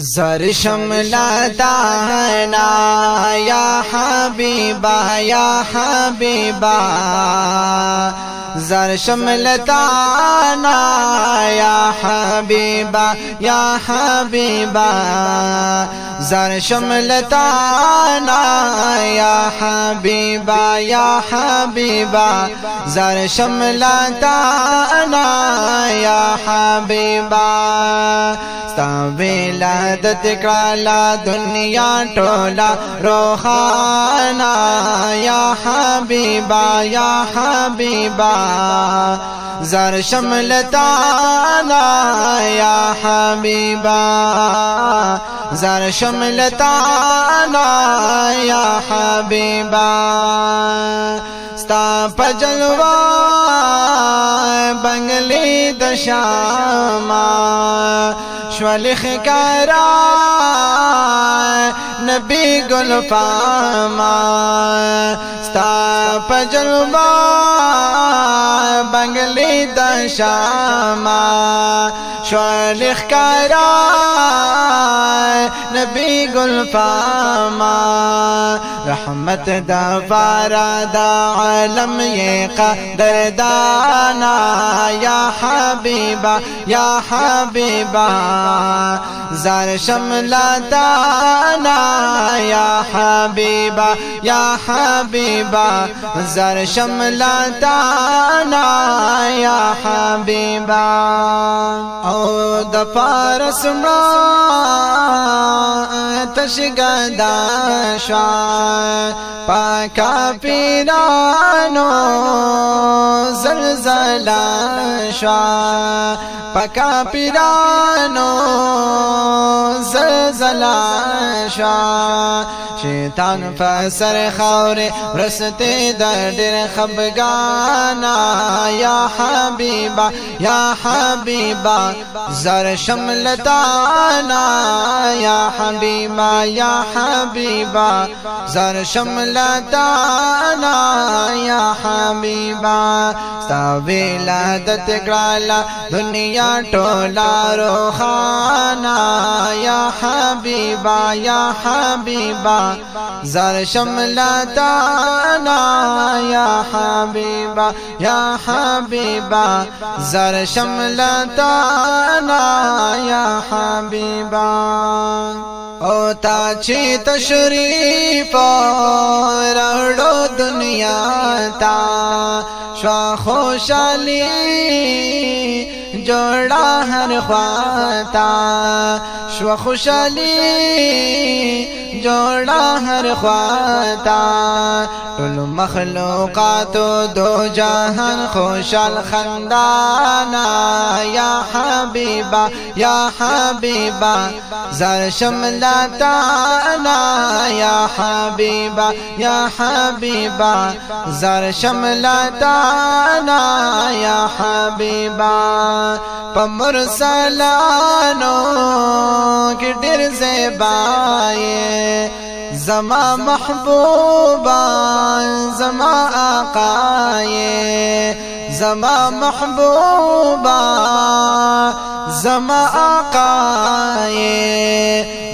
زر شملتانا یا حبیبا یا حبیبا زر شملتانا یا حبیبا یا حبیبا زر شملتانا یا حبیبا یا حبیبا زر شملتانا یا حبیبا ستا ولادت کړه دنیا ټوله روحانا یا حبیبا یا حبیبا زر شملتانا یا حبیبا زر شملتانا یا حبیبا ستا پجلوا بنگلی د شاما شوالخ کرا نبی گل فاما ستا پجلوا بنگلی د شاما شوالخ کرا نبی گل فاما رحمت دا فارا دا عالم یہ قدر دانا یا حبیبا یا حبیبا زر شملتانا یا حبیبا یا حبیبا زر شملتانا یا حبیبا او د فارس تشگدا شوا پاکا پیرانو زلزلہ شوا پاکا پیرانو زلزلہ شوا شیطان فسر خور رستے در ڈر خبگانا یا حبیبا یا حبیبا زر شملتانا یا حبیبا یا حبیبا زر شملتانا یا حبیبا ستا ولادت کړه دنیا ټوله روحانا یا حبیبا یا حبیبا زر شملتانا یا حبیبا یا حبیبا زر شملتانا یا حبیبا او تا چی تشریف راوڑو دنیا تا شوا خوشالی جوڑا ہر خواتا شوا خوشالی جوڑا ہر خواتا ټول مخلوقات دو جہان خوشال خندانا یا حبیبا یا حبیبا زر شملتانا یا حبیبا یا حبیبا زر شملتانا یا حبیبا پمرسلانو کی ډېر زیبائے زما محبوبا زما آقائے زما محبوبا زما آقائے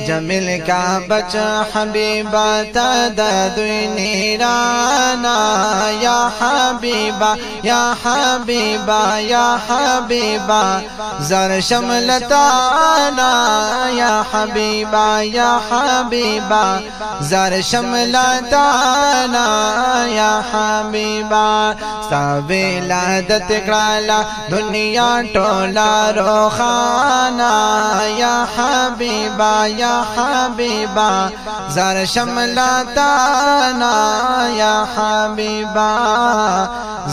جمیل کا بچہ حبیبا تا دوی نیرانا یا حبیبا یا حبیبا یا حبیبا زر شملتانا یا حبیبا یا حبیبا زر شملتانا یا حبیبا ستا ولادت کړه دنیا ټوله روحانا یا حبیبا یا حبیبا زر شملتانا یا حبیبا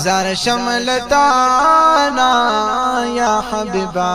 زر شملتانا یا حبیبا